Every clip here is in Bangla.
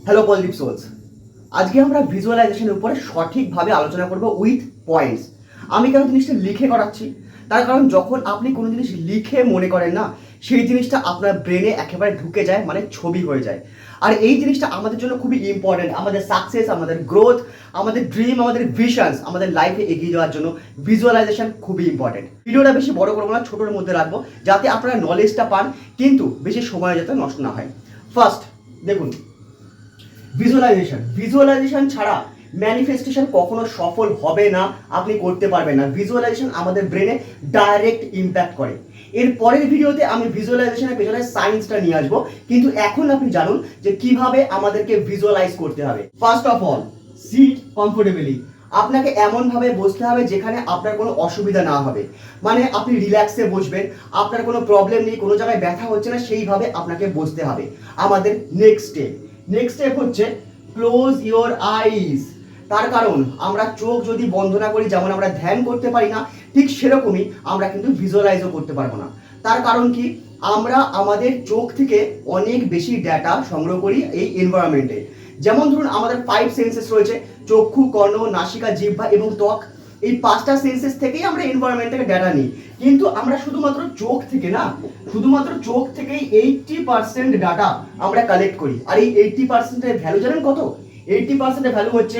হ্যালো পজিটিভ সোলস, আজকে আমরা ভিজুয়ালাইজেশনের উপরে সঠিকভাবে আলোচনা করব উইথ পয়েন্টস। আমি কেন জিনিসটা লিখে করাচ্ছি, তার কারণ যখন আপনি কোনো জিনিস লিখে মনে করেন না, সেই জিনিসটা আপনার ব্রেনে একেবারে ঢুকে যায়, মানে ছবি হয়ে যায়। আর এই জিনিসটা আমাদের জন্য খুবই ইম্পর্টেন্ট। আমাদের সাকসেস, আমাদের গ্রোথ, আমাদের ড্রিম, আমাদের ভিশনস, আমাদের লাইফে এগিয়ে যাওয়ার জন্য ভিজুয়ালাইজেশন খুবই ইম্পর্টেন্ট। ভিডিওটা বেশি বড় করবো না, ছোটোর মধ্যে রাখবো যাতে আপনারা নলেজটা পান, কিন্তু বেশি সময় যাতে নষ্ট না হয়। ফার্স্ট দেখুন, ভিজুয়ালাইজেশন ছাড়া ম্যানিফেস্টেশন কখনো সফল হবে না, আপনি করতে পারবেন না। ভিজুয়ালাইজেশন আমাদের ব্রেনে ডাইরেক্ট ইম্প্যাক্ট করে। এর পরের ভিডিওতে আমি ভিজুয়ালাইজেশনের পেছনে সায়েন্সটা নিয়ে আসবো, কিন্তু এখন আপনি জানুন যে কিভাবে আমাদেরকে ভিজুয়ালাইজ করতে হবে। First of all, sit comfortably. আপনাকে এমনভাবে বসতে হবে যেখানে আপনার কোনো অসুবিধা না হবে, মানে আপনি রিল্যাক্সে বসবেন, আপনার কোনো প্রবলেম নেই, কোনো জায়গায় ব্যথা হচ্ছে না, সেইভাবে আপনাকে বসতে হবে। আমাদের নেক্সট স্টেপ হচ্ছে ক্লোজ ইওর আইজ। তার কারণ আমরা চোখ যদি বন্ধ না করি, যেমন আমরা ধ্যান করতে পারি না, ঠিক সেরকমই আমরা কিন্তু ভিজুয়ালাইজও করতে পারবো না। তার কারণ কি, আমরা আমাদের চোখ থেকে অনেক বেশি ডেটা সংগ্রহ করি এই এনভায়রনমেন্টে। যেমন ধরুন, আমাদের 5 সেন্সেস রয়েছে: চক্ষু, কর্ণ, নাসিকা, জিহ্বা এবং ত্বক। এই 5টা সেন্সেস থেকেই আমরা এনভায়রনমেন্ট থেকে ডেটা নিই। কিন্তু আমরা শুধুমাত্র চোখ থেকেই 80% ডাটা আমরা কালেক্ট করি। আর এই 80%-এর ভ্যালু জানেন কত? 80%-এর ভ্যালু হচ্ছে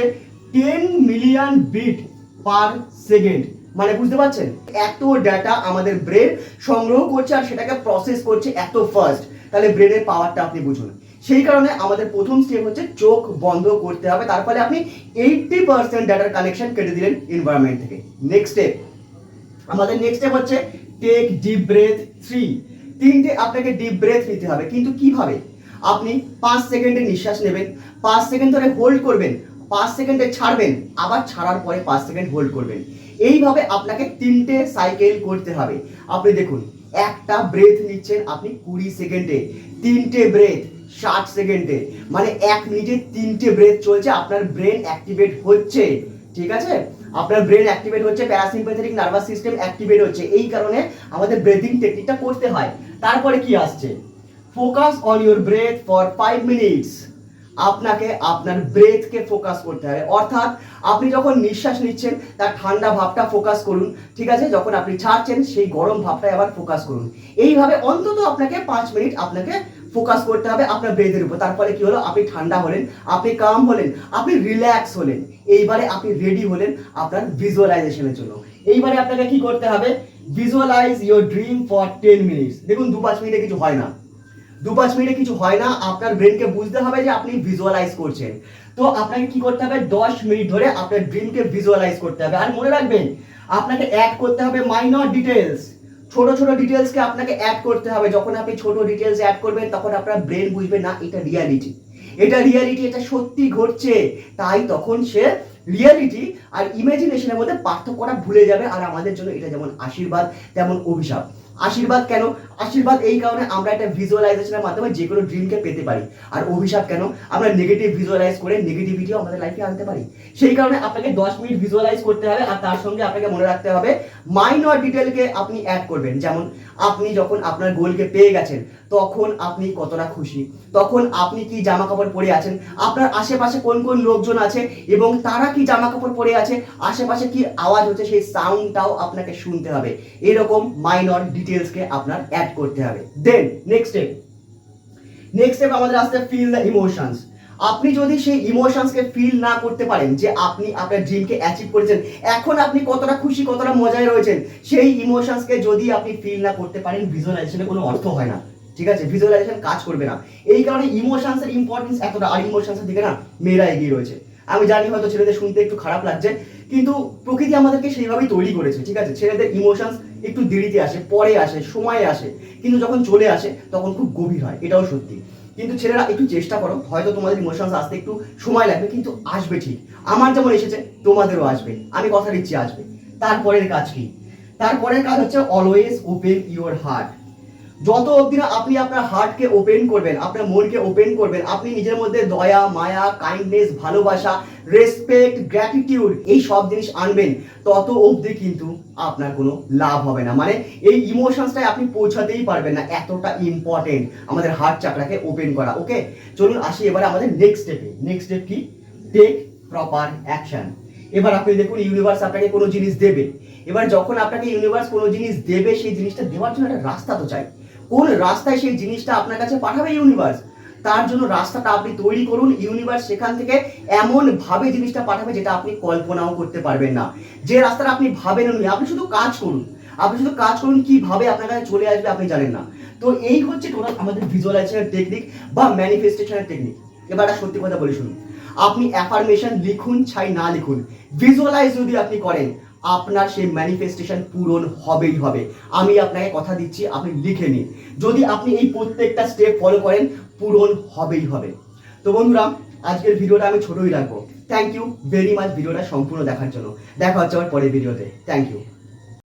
10 মিলিয়ন বিট পার সেকেন্ড। মানে বুঝতে পারছেন, এত ডাটা আমাদের ব্রেন সংগ্রহ করছে আর সেটাকে প্রসেস করছে এত ফাস্ট। তাহলে ব্রেনের পাওয়ারটা আপনি বুঝুন। সেই কারণে আমাদের প্রথম স্টেপ হচ্ছে চোখ বন্ধ করতে হবে। তার ফলে আপনি 80% ডাটার কানেকশন কেটে দিলেন এনভায়রনমেন্ট থেকে। নেক্সট স্টেপ হচ্ছে টেক ডিপ ব্রেথ 3। তিনটে আপনাকে ডিপ ব্রেথ নিতে হবে। কিন্তু কিভাবে? আপনি 5 সেকেন্ডে নিঃশ্বাস নেবেন, 5 সেকেন্ড ধরে হোল্ড করবেন, 5 সেকেন্ডে ছাড়বেন, আবার ছাড়ার পরে 5 সেকেন্ড হোল্ড করবেন। এইভাবে আপনাকে 3টে সাইকেল করতে হবে। আপনি দেখুন, একটা ব্রেথ নিচ্ছেন আপনি 20 সেকেন্ডে, 3টে ব্রেথ 60 সেকেন্ডে, মানে 1 মিনিটে 3টে ব্রেথ চলছে। আপনার ব্রেন অ্যাক্টিভেট হচ্ছে, ঠিক আছে? আপনার ব্রেন অ্যাক্টিভেট হচ্ছে, প্যারাসিম্প্যাথেটিক নার্ভাস সিস্টেম অ্যাক্টিভেট হচ্ছে। এই কারণে আমাদের ব্রেথিং টেকনিকটা করতে হয়। তারপরে কি আসছে? Focus on your breath for 5 minutes. আপনাকে আপনার ব্রেথকে ফোকাস করতে হবে। অর্থাৎ আপনি যখন নিঃশ্বাস নিচ্ছেন তার ঠান্ডা ভাবটা ফোকাস করুন, ঠিক আছে? যখন আপনি ছাড়ছেন সেই গরম ভাবটাই আবার ফোকাস করুন। এইভাবে অন্তত আপনাকে 5 মিনিট আপনাকে ফোকাস করতে হবে আপনার ব্রেথের উপর। তারপরে কি হলো? আপনি ঠান্ডা হলেন, আপনি কাম হলেন, আপনি রিল্যাক্স হলেন। এইবারে আপনি রেডি হলেন আপনার ভিজুয়ালাইজেশনের জন্য। এইবারে আপনাকে কি করতে হবে? Visualise your dream for 10 minutes. দেখুন, 2-5 মিনিটে কিছু হয় না। আপনার ব্রেনকে বুঝতে হবে যে আপনি ভিজুয়ালাইজ করছেন। তো আপনাকে কি করতে হবে? 10 মিনিট ধরে আপনার ড্রিমকে ভিজুয়ালাইজ করতে হবে। আর মনে রাখবেন, আপনাকে অ্যাড করতে হবে মাইনর ডিটেলস। ছোট ডিটেলসকে আপনাকে অ্যাড করতে হবে। যখন আপনি ছোট ডিটেলস অ্যাড করবেন, তখন আপনার ব্রেন বুঝবে না এটা রিয়ালিটি, এটা সত্যি ঘটছে। তাই তখন সে রিয়ালিটি আর ইমাজিনেশনের মধ্যে পার্থক্যটা ভুলে যাবে। আর আমাদের জন্য এটা যেমন আশীর্বাদ, তেমন অভিশাপ। আশীর্বাদ কেন? আশীর্বাদ এই কারণে আমরা একটা ভিজুয়ালাইজেশনের মাধ্যমে যে কোনো ড্রিমকে পেতে পারি। আর অভিশাপ কেন? আমরা নেগেটিভ ভিজুয়ালাইজ করে নেগেটিভিটিও আমাদের লাইফে আনতে পারি। সেই কারণে আপনাকে 10 মিনিট ভিজুয়ালাইজ করতে হবে। আর তার সঙ্গে আপনাকে মনে রাখতে হবে মাইনর ডিটেলকে আপনি অ্যাড করবেন। যেমন আপনি যখন আপনার গোলকে পেয়ে গেছেন, তখন আপনি কতটা খুশি, তখন আপনি কি জামা কাপড় পরে আছেন, আপনার আশেপাশে কোন কোন লোকজন আছে এবং তারা কি জামা কাপড় পরে আছে, আশেপাশে কি আওয়াজ হচ্ছে, সেই সাউন্ডটাও আপনাকে শুনতে হবে। এরকম মাইনর ডিটেলসকে আপনার অ্যাড করতে হবে। দেন নেক্সট স্টেপ আমাদের আসতে ফিল দ্য ইমোশনস। আপনি যদি সেই ইমোশনসকে ফিল না করতে পারেন যে আপনি আপনার ড্রিমকে অ্যাচিভ করেছেন, এখন আপনি কতটা খুশি, কতটা মজায় রয়েছেন, সেই ইমোশনসকে যদি আপনি ফিল না করতে পারেন, ভিজুয়ালাইজেশনের কোনো অর্থ হয় না, ঠিক আছে? ভিজুয়ালাইজেশন কাজ করবে না। এই কারণে ইমোশনসের ইম্পর্টেন্স এতটা। আর ইমোশনসের দিকে না মেয়েরা এগিয়ে রয়েছে। আমি জানি হয়তো ছেলেদের শুনতে একটু খারাপ লাগছে, কিন্তু প্রকৃতি আমাদেরকে সেইভাবেই তৈরি করেছে, ঠিক আছে? ছেলেদের ইমোশনস একটু দেরিতে আসে, পরে আসে, সময়ে আসে, কিন্তু যখন চলে আসে তখন খুব গভীর হয়, এটাও সত্যি। কিন্তু ছেলেরা একটু চেষ্টা করো, হয়তো তোমাদের ইমোশনস আসতে একটু সময় লাগবে, কিন্তু আসবে ঠিক। আমার যেমন এসেছে তোমাদেরও আসবে, আমি কথা দিচ্ছি আসবে। তারপরের কাজ কি? তারপরের কাজ হচ্ছে অলওয়েজ ওপেন ইওর হার্ট। যত অবধি না আপনি আপনার হার্টকে ওপেন করবেন, আপনার মনকে ওপেন করবেন, আপনি নিজের মধ্যে দয়া, মায়া, কাইন্ডনেস, ভালোবাসা, রেসপেক্ট, গ্র্যাটিটিউড এই সব জিনিস আনবেন, তত অবধি কিন্তু আপনার কোনো লাভ হবে না। মানে এই ইমোশনসটাই আপনি পৌঁছাতেই পারবেন না, এতটা ইম্পর্টেন্ট আমাদের হার্ট চাকরাকে ওপেন করা। ওকে, চলুন আসি এবারে আমাদের নেক্সট স্টেপে। নেক্সট স্টেপ কি? Take proper action. এবার আপনি দেখুন, ইউনিভার্স আপনাকে কোনো জিনিস দেবে। এবার যখন আপনাকে ইউনিভার্স কোনো জিনিস দেবে, সেই জিনিসটা দেওয়ার জন্য একটা রাস্তা তো চাই। কোন রাস্তায় সেই জিনিসটা আপনার কাছে পাঠাবে ইউনিভার্স, তার জন্য রাস্তাটা আপনি তৈরি করুন। ইউনিভার্স সেখান থেকে এমন ভাবে জিনিসটা পাঠাবে যেটা আপনি কল্পনাও করতে পারবেন না। যে রাস্তাটা আপনি ভাবেন না, আপনি শুধু কাজ করুন। আপনি শুধু কাজ করুন, কিভাবে আপনার কাছে চলে আসবে আপনি জানেন না। তো এই হচ্ছে টোটাল আমাদের ভিজুয়ালাইজেশনের টেকনিক বা ম্যানিফেস্টেশনের টেকনিক। এবার একটা সত্যি কথা বলি শুনুন, আপনি অ্যাফার্মেশন লিখুন চাই না লিখুন, ভিজুয়ালাইজ যদি আপনি করেন, আপনার সেই ম্যানিফেস্টেশন পূরণ হবেই হবে। আমি আপনাকে কথা দিচ্ছি, আপনি লিখে নিন। যদি আপনি এই প্রত্যেকটা স্টেপ ফলো করেন, পূরণ হবেই হবে। তো বন্ধুরা, আজকের ভিডিওটা আমি ছোটই রাখবো। থ্যাংক ইউ ভেরি মাচ ভিডিওটা সম্পূর্ণ দেখার জন্য। দেখা হচ্ছে আবার পরের ভিডিওতে। Thank you.